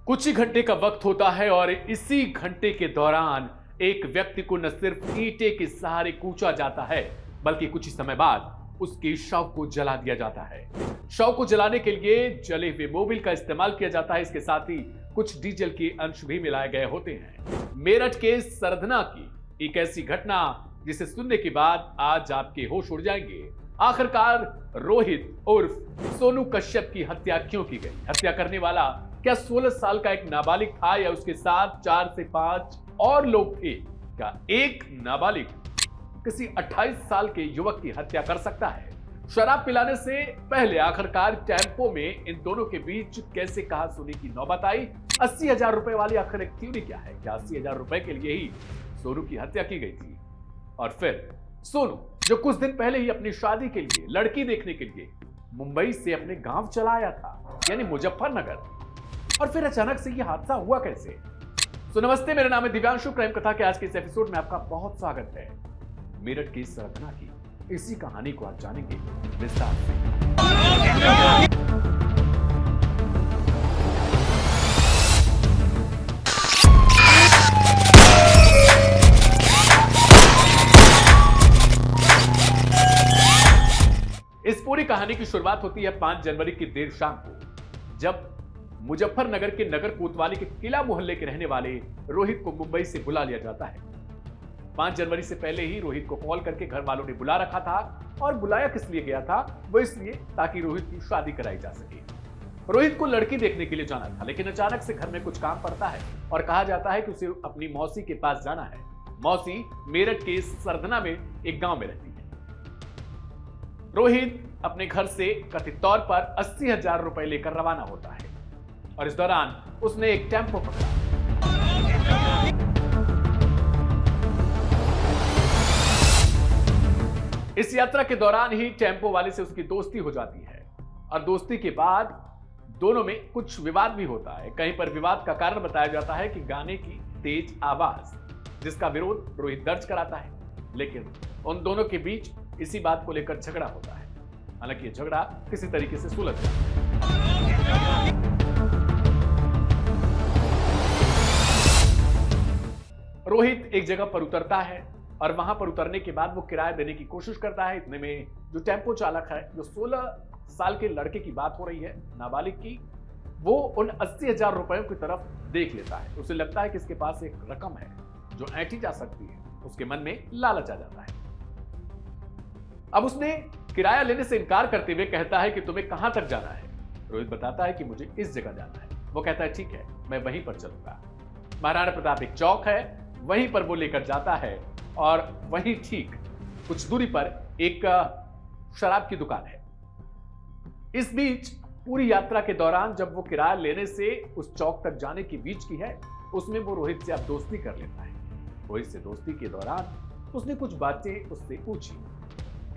कुछ ही घंटे का वक्त होता है और इसी घंटे के दौरान एक व्यक्ति को न सिर्फ ईंटे के सहारे कूचा जाता है बल्कि कुछ ही समय बाद उसके शव को जला दिया जाता है। शव को जलाने के लिए जले हुए मोबिल का इस्तेमाल किया जाता है। इसके साथ ही कुछ डीजल के अंश भी मिलाए गए होते हैं। मेरठ के सरधना की एक ऐसी घटना जिसे सुनने के बाद आज आपके होश उड़ जाएंगे। आखिरकार रोहित उर्फ सोनू कश्यप की हत्या क्यों की गई? हत्या करने वाला क्या 16 साल का एक नाबालिग था या उसके साथ 4 से 5 और लोग थे? क्या एक नाबालिग किसी 28 साल के युवक की हत्या कर सकता है? शराब पिलाने से पहले आखिरकार टेम्पो में इन दोनों के बीच कैसे कहा सुनी की नौबत आई? 80,000 रुपए वाली आखिर एक थ्योरी क्या है? क्या 80,000 रुपए के लिए ही सोनू की हत्या की गई थी? और फिर सोनू जो कुछ दिन पहले ही अपनी शादी के लिए लड़की देखने के लिए मुंबई से अपने गांव चला आया था, यानी मुजफ्फरनगर, और फिर अचानक से यह हादसा हुआ कैसे? तो नमस्ते, मेरा नाम है दिव्यांशु। क्राइम कथा के आज के इस एपिसोड में आपका बहुत स्वागत है। मेरठ की सरधना की इसी कहानी को आज जानेंगे विस्तार से। इस पूरी कहानी की शुरुआत होती है 5 जनवरी की देर शाम को, जब मुजफ्फरनगर के नगर कोतवाली के किला मोहल्ले के रहने वाले रोहित को मुंबई से बुला लिया जाता है। 5 जनवरी से पहले ही रोहित को कॉल करके घर वालों ने बुला रखा था, और बुलाया किस लिए गया था? वो इसलिए ताकि रोहित की शादी कराई जा सके। रोहित को लड़की देखने के लिए जाना था, लेकिन अचानक से घर में कुछ काम पड़ता है और कहा जाता है कि उसे अपनी मौसी के पास जाना है। मौसी मेरठ के सरधना में एक गांव में रहती है। रोहित अपने घर से कथित तौर पर 80,000 रुपए लेकर रवाना होता है और इस दौरान उसने एक टेम्पो पकड़ा। इस यात्रा के दौरान ही टेम्पो वाले से उसकी दोस्ती हो जाती है और दोस्ती के बाद दोनों में कुछ विवाद भी होता है। कहीं पर विवाद का कारण बताया जाता है कि गाने की तेज आवाज, जिसका विरोध रोहित दर्ज कराता है, लेकिन उन दोनों के बीच इसी बात को लेकर झगड़ा होता है। हालांकि यह झगड़ा किसी तरीके से सुलझ जाता है। रोहित एक जगह पर उतरता है और वहां पर उतरने के बाद वो किराया देने की कोशिश करता है। इतने में जो टेम्पो चालक है, जो 16 साल के लड़के की बात हो रही है, नाबालिग की, वो उन 80,000 रुपयों की तरफ देख लेता है। उसे लगता है कि इसके पास एक रकम है जो ऐंठी जा सकती है। उसके मन में लालच आ जाता है। अब उसने किराया लेने से इनकार करते हुए कहता है कि तुम्हें कहां तक जाना है? रोहित बताता है कि मुझे इस जगह जाना है। वो कहता है ठीक है, मैं वहीं पर चलूंगा। महाराणा प्रताप एक चौक है, वहीं पर वो लेकर जाता है और वहीं ठीक कुछ दूरी पर एक शराब की दुकान है। इस बीच पूरी यात्रा के दौरान जब वो किराया लेने से उस चौक तक जाने के बीच की है, उसमें वो रोहित से अब दोस्ती कर लेता है। रोहित से दोस्ती के दौरान उसने कुछ बातें उससे पूछी।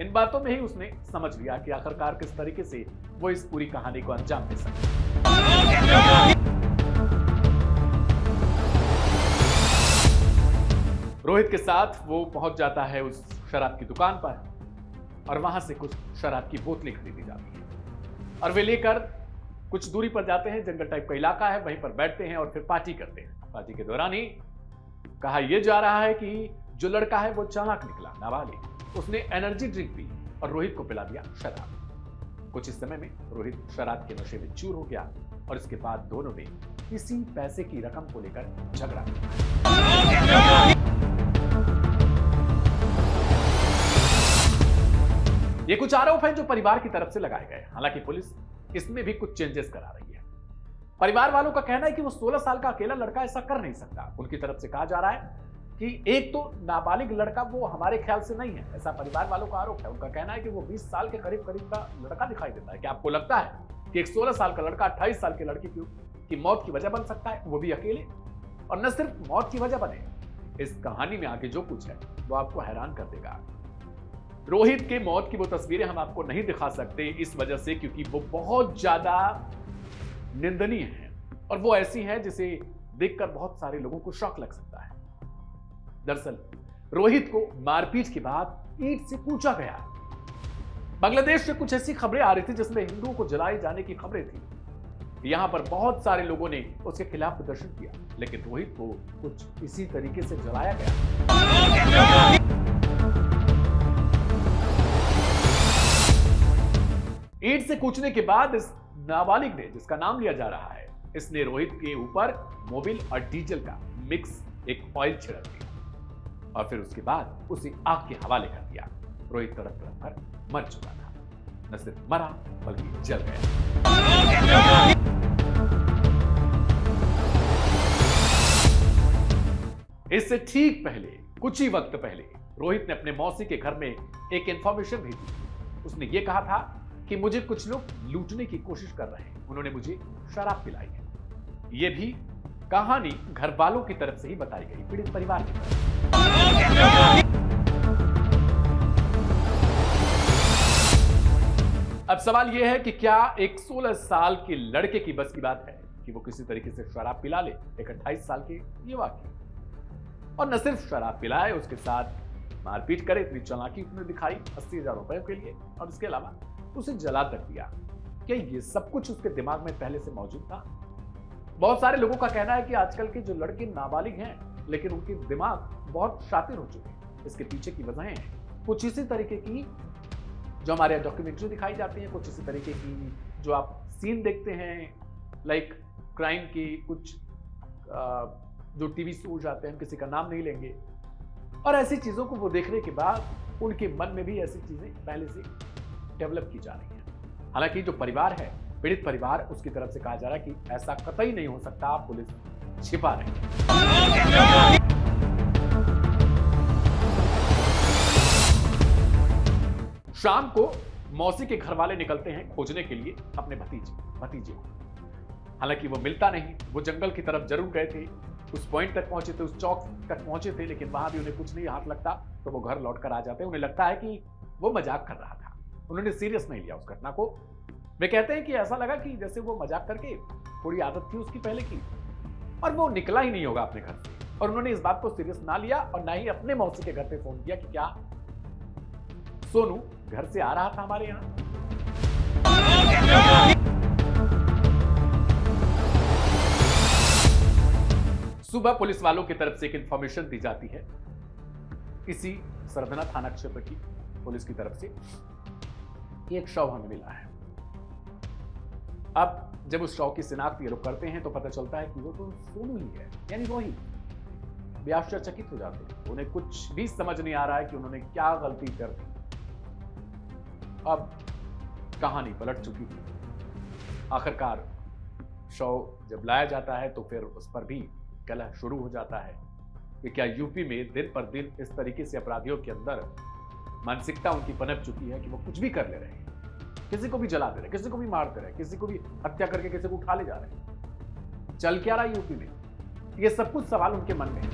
इन बातों में ही उसने समझ लिया कि आखिरकार किस तरीके से वो इस पूरी कहानी को अंजाम दे सकता है। रोहित के साथ वो पहुंच जाता है उस शराब की दुकान पर और वहां से कुछ शराब की बोतलें खरीदी जाती हैं और वे लेकर कुछ दूरी पर जाते हैं। जंगल टाइप का इलाका है, वहीं पर बैठते हैं और फिर पार्टी करते हैं। पार्टी के दौरान ही कहा यह जा रहा है कि जो लड़का है वो चालाक निकला, नाबालिग। उसने एनर्जी ड्रिंक पी और रोहित को पिला दिया शराब। कुछ इस समय में रोहित शराब के नशे में चूर हो गया और इसके बाद दोनों में किसी पैसे की रकम को लेकर झगड़ा किया। ये कुछ आरोप हैं जो परिवार की तरफ से लगाए गए। हालांकि पुलिस इसमें भी कुछ चेंजेस करा रही है। परिवार वालों का कहना है कि वो 16 साल का अकेला लड़का ऐसा कर नहीं सकता। उनकी तरफ से कहा जा रहा है कि एक तो नाबालिग लड़का वो हमारे ख्याल से नहीं है, ऐसा परिवार वालों का आरोप है। उनका कहना है कि वो 20 साल के करीब का लड़का दिखाई देता है। क्या आपको लगता है कि एक 16 साल का लड़का 28 साल की लड़की की मौत की वजह बन सकता है, वो भी अकेले? और न सिर्फ मौत की वजह बने, इस कहानी में आगे जो कुछ है वो आपको हैरान कर देगा। रोहित के मौत की वो तस्वीरें हम आपको नहीं दिखा सकते इस वजह से क्योंकि वो बहुत ज्यादा निंदनीय है और वो ऐसी है जिसे देखकर बहुत सारे लोगों को शौक लग सकता है। दरअसल रोहित को मारपीट के बाद ईंट से कूचा गया। बांग्लादेश से कुछ ऐसी खबरें आ रही थी जिसमें हिंदुओं को जलाए जाने की खबरें थी। यहां पर बहुत सारे लोगों ने उसके खिलाफ प्रदर्शन किया, लेकिन रोहित को कुछ इसी तरीके से जलाया गया। ईंट से कूचने के बाद इस नाबालिग ने, जिसका नाम लिया जा रहा है, इसने रोहित के ऊपर मोबिल और डीजल का मिक्स एक ऑयल छिड़क दिया और फिर उसके बाद उसे आग के हवाले कर दिया। रोहित तड़प तड़प कर मर चुका था। न सिर्फ मरा बल्कि जल गया। इससे ठीक पहले, कुछ ही वक्त पहले, रोहित ने अपने मौसी के घर में एक इंफॉर्मेशन भेजी। उसने ये कहा था कि मुझे कुछ लोग लूटने की कोशिश कर रहे हैं, उन्होंने मुझे शराब पिलाई है। यह भी कहानी घर वालों की तरफ से ही बताई गई, पीड़ित परिवार की तरफ। अब सवाल यह है कि क्या एक 16 साल के लड़के की बस की बात है कि वो किसी तरीके से शराब पिला ले एक 28 साल के युवा की, और न सिर्फ शराब पिलाए, उसके साथ मारपीट करे। इतनी चालाकी उसने दिखाई 80,000 रुपए के लिए, और इसके अलावा उसे जला तक दिया। क्या ये सब कुछ उसके दिमाग में पहले से मौजूद था? बहुत सारे लोगों का कहना है कि आजकल के जो लड़के नाबालिग हैं, लेकिन उनके दिमाग बहुत शातिर हो चुके हैं। इसके पीछे की वजहें हैं कुछ इसी तरीके की जो हमारे डॉक्यूमेंट्री दिखाई जाती है, कुछ इसी तरीके की जो आप सीन देखते हैं, लाइक क्राइम की कुछ जो टीवी शोज आते हैं, हम किसी का नाम नहीं लेंगे, और ऐसी चीजों को वो देखने के बाद उनके मन में भी ऐसी चीजें पहले से डेवलप की जा रही है। हालांकि जो परिवार है, पीड़ित परिवार, उसकी तरफ से कहा जा रहा है कि ऐसा कतई नहीं हो सकता, पुलिस छिपा रही है। शाम को मौसी के घर वाले निकलते हैं खोजने के लिए अपने भतीजे को। हालांकि वो मिलता नहीं। वो जंगल की तरफ जरूर गए थे, उस पॉइंट तक पहुंचे थे, उस चौक तक पहुंचे थे, लेकिन वहां भी उन्हें कुछ नहीं हाथ लगता, तो वो घर लौट कर आ जाते। उन्हें लगता है कि वो मजाक कर रहा था, उन्होंने सीरियस नहीं लिया उस घटना को। वे कहते हैं कि ऐसा लगा कि जैसे वो मजाक करके, थोड़ी आदत थी उसकी पहले की, और वो निकला ही नहीं होगा अपने घर से, और उन्होंने इस बात को सीरियस ना लिया और ना ही अपने मौसी के घर पे फोन किया कि क्या सोनू घर से आ रहा था हमारे यहां। सुबह पुलिस वालों की तरफ से एक इंफॉर्मेशन दी जाती है, इसी सरदना थाना क्षेत्र की पुलिस की तरफ से, एक शव हमें मिला है। अब जब उस शव की शिनाख्त ये लोग करते हैं तो पता चलता है कि वो तो सोनू ही है, यानी रोहित। वे आश्चर्यचकित हो जाते हैं, उन्हें कुछ भी समझ नहीं आ रहा है कि उन्होंने क्या गलती कर दी। अब कहानी पलट चुकी थी। आखिरकार शव जब लाया जाता है तो फिर उस पर भी कलह शुरू हो जाता है कि क्या यूपी में दिन पर दिन इस तरीके से अपराधियों के अंदर मानसिकता उनकी पनप चुकी है कि वो कुछ भी कर ले रहे हैं, किसी को भी जला दे रहे, किसी को भी मारते रहे, किसी को भी हत्या करके किसी को उठा ले जा रहे हैं। चल क्या रहा यूपी में, ये सब कुछ सवाल उनके मन में है।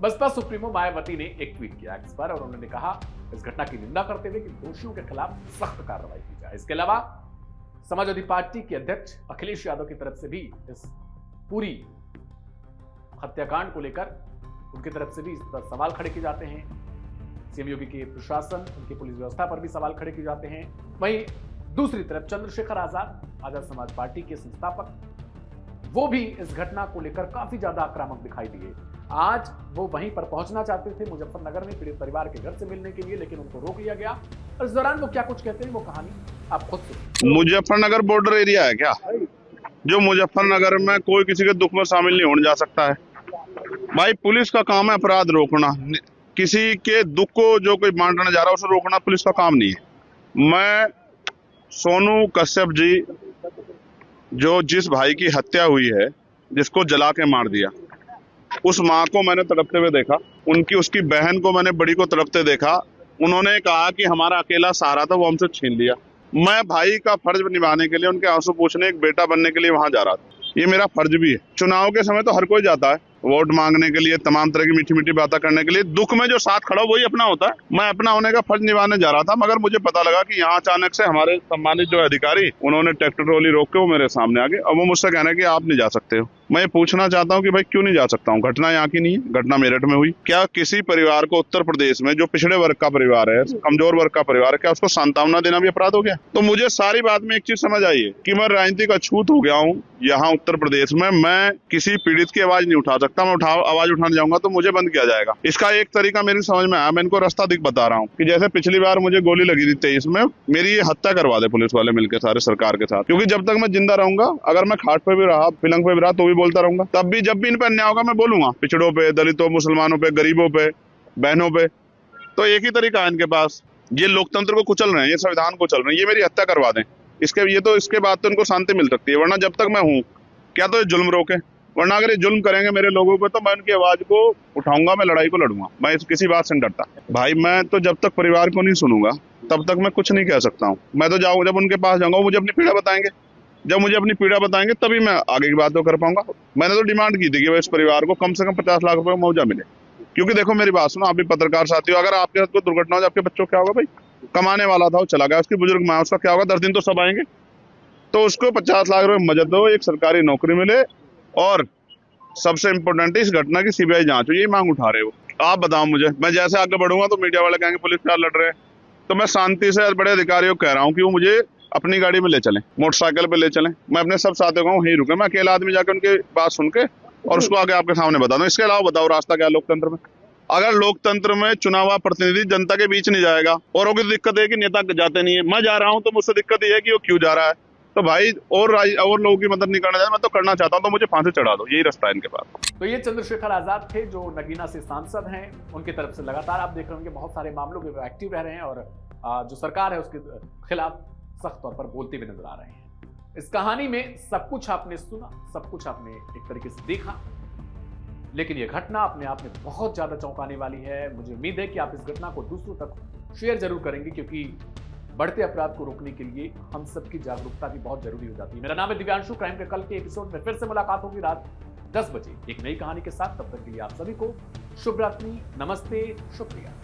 बसपा सुप्रीमो मायावती ने एक ट्वीट किया एक्स पर, और उन्होंने कहा इस घटना की निंदा करते हुए कि दोषियों के खिलाफ सख्त कार्रवाई की जाए। इसके अलावा समाजवादी पार्टी के अध्यक्ष अखिलेश यादव की तरफ से भी इस पूरी हत्याकांड को लेकर उनकी तरफ से भी इस पर सवाल खड़े किए जाते हैं। सीएम योगी के प्रशासन, उनकी पुलिस व्यवस्था पर भी सवाल खड़े किए जाते हैं। वहीं दूसरी तरफ चंद्रशेखर आजाद समाज पार्टी के संस्थापक, वो भी इस घटना को लेकर काफी ज्यादा आक्रामक दिखाई दिए। आज वो वहीं पर पहुंचना चाहते थे मुजफ्फरनगर में पीड़ित परिवार के घर से मिलने के लिए, लेकिन उनको रोक लिया गया। और इस दौरान वो क्या कुछ कहते हैं वो कहानी आप खुद सुनिए। मुजफ्फरनगर बॉर्डर एरिया है क्या, जो मुजफ्फरनगर में कोई किसी के दुख में शामिल नहीं होने जा सकता है। भाई पुलिस का काम है अपराध रोकना, किसी के दुख को जो कोई बांटने जा रहा है उसे रोकना पुलिस का काम नहीं है। मैं सोनू कश्यप जी, जो जिस भाई की हत्या हुई है, जिसको जला के मार दिया, उस माँ को मैंने तड़पते हुए देखा, उसकी बहन को मैंने बड़ी को तड़पते देखा। उन्होंने कहा कि हमारा अकेला सहारा था, वो हमसे छीन लिया। मैं भाई का फर्ज निभाने के लिए, उनके आंसू पूछने, एक बेटा बनने के लिए वहां जा रहा था। ये मेरा फर्ज भी है। चुनाव के समय तो हर कोई जाता है वोट मांगने के लिए, तमाम तरह की मीठी मीठी बातें करने के लिए। दुख में जो साथ खड़ा वही अपना होता है। मैं अपना होने का फर्ज निभाने जा रहा था, मगर मुझे पता लगा कि यहाँ अचानक से हमारे सम्मानित जो अधिकारी, उन्होंने ट्रैक्टर ट्रॉली रोक के वो मेरे सामने आ गए। अब वो मुझसे कहना है कि आप नहीं जा सकते हो। मैं ये पूछना चाहता हूँ कि भाई क्यों नहीं जा सकता हूँ? घटना यहाँ की नहीं है, घटना मेरठ में हुई। क्या किसी परिवार को उत्तर प्रदेश में, जो पिछड़े वर्ग का परिवार है, कमजोर वर्ग का परिवार है, क्या उसको सांत्वना देना भी अपराध हो गया? तो मुझे सारी बात में एक चीज समझ आई है कि मैं राजनीतिक अछूत हो गया हूँ यहाँ उत्तर प्रदेश में। मैं किसी पीड़ित की आवाज नहीं उठा सकता। मैं आवाज उठाने जाऊंगा तो मुझे बंद किया जाएगा। इसका एक तरीका मेरी समझ में आया, मैं इनको रास्ता दिख बता रहा हूँ कि जैसे पिछली बार मुझे गोली लगी थी 23 में, मेरी ये हत्या करवा दे पुलिस वाले मिलकर सारे सरकार के साथ। क्योंकि जब तक मैं जिंदा रहूंगा, अगर मैं खाट पे भी रहा, पिलंग पे भी रहा, तो भी बोलता रहूंगा। तब भी जब भी इन पर अन्याय होगा मैं बोलूंगा, पिछड़ों पे, दलितों, मुसलमानों पे, गरीबों पे, बहनों पे। तो एक ही तरीका है इनके पास, ये लोकतंत्र को कुचल रहे हैं, ये संविधान को चल रहे हैं, ये मेरी हत्या करवा दें। इसके बाद तो इनको शांति मिल सकती है, वरना जब तक मैं हूँ क्या तो ये जुल्म रोके, वरना अगर ये जुल्म करेंगे मेरे लोगों पे तो मैं उनकी आवाज को उठाऊंगा, मैं लड़ाई को लड़ूंगा। मैं किसी बात से नहीं डरता भाई। मैं तो जब तक परिवार को नहीं सुनूंगा तब तक मैं कुछ नहीं कह सकता हूँ। मैं तो जाऊँ, जब उनके पास जाऊंगा वो मुझे अपनी पीड़ा बताएंगे, जब मुझे अपनी पीड़ा बताएंगे तभी मैं आगे की बात तो कर पाऊंगा। मैंने तो डिमांड की थी कि इस परिवार को कम से कम 50 लाख रुपए का मुआवजा मिले। क्योंकि देखो मेरी बात सुनो, आप भी पत्रकार साथी हो, अगर आपके साथ कोई दुर्घटना हो जाए, आपके बच्चों क्या होगा भाई? कमाने वाला था वो चला गया, उसकी बुजुर्ग माँ, उसका क्या होगा? 10 दिन तो सब आएंगे। तो उसको 50 लाख रुपए मदद दो, एक सरकारी नौकरी मिले, और सबसे इम्पोर्टेंट है इस घटना की सीबीआई जांच हो। यही मांग उठा रहे हो आप। बताओ मुझे, मैं जैसे आगे बढ़ूंगा तो मीडिया वाले कहेंगे पुलिस क्या लड़ रहे हैं। तो मैं शांति से बड़े अधिकारियों को कह रहा हूँ कि वो मुझे अपनी गाड़ी में ले चलें, मोटरसाइकिल पे ले चलें। मैं अपने सब साथियों को वहीं रुके, मैं अकेला आदमी जाकर उनकी बात सुन के और उसको आगे आपके सामने बता दूं। इसके अलावा बताओ रास्ता क्या है लोकतंत्र में? अगर लोकतंत्र में चुनावा प्रतिनिधि जनता के बीच नहीं जाएगा, औरों की दिक्कत है कि नेता जाते नहीं है, मैं जा रहा हूँ तो मुझसे दिक्कत ये है कि वो क्यों जा रहा है। तो भाई और लोगों की मदद नहीं करना चाहता, मैं तो करना चाहता हूँ, तो मुझे फांसी चढ़ा दो, यही रास्ता है इनके पास। तो ये चंद्रशेखर आजाद थे जो नगीना से सांसद हैं। उनकी तरफ से लगातार आप देख रहे होंगे बहुत सारे मामलों में एक्टिव रह रहे हैं और जो सरकार है उसके खिलाफ सख्त तौर पर बोलते हुए नजर आ रहे हैं। इस कहानी में सब कुछ आपने सुना, सब कुछ आपने एक तरीके से देखा, लेकिन यह घटना अपने आप में बहुत ज्यादा चौंकाने वाली है। मुझे उम्मीद है कि आप इस घटना को दूसरों तक शेयर जरूर करेंगे, क्योंकि बढ़ते अपराध को रोकने के लिए हम सबकी जागरूकता भी बहुत जरूरी हो जाती है। मेरा नाम है दिव्यांशु। क्राइम के कल के एपिसोड में फिर से मुलाकात होगी रात 10 बजे एक नई कहानी के साथ। तब तक के लिए आप सभी को शुभ रात्रि, नमस्ते, शुक्रिया।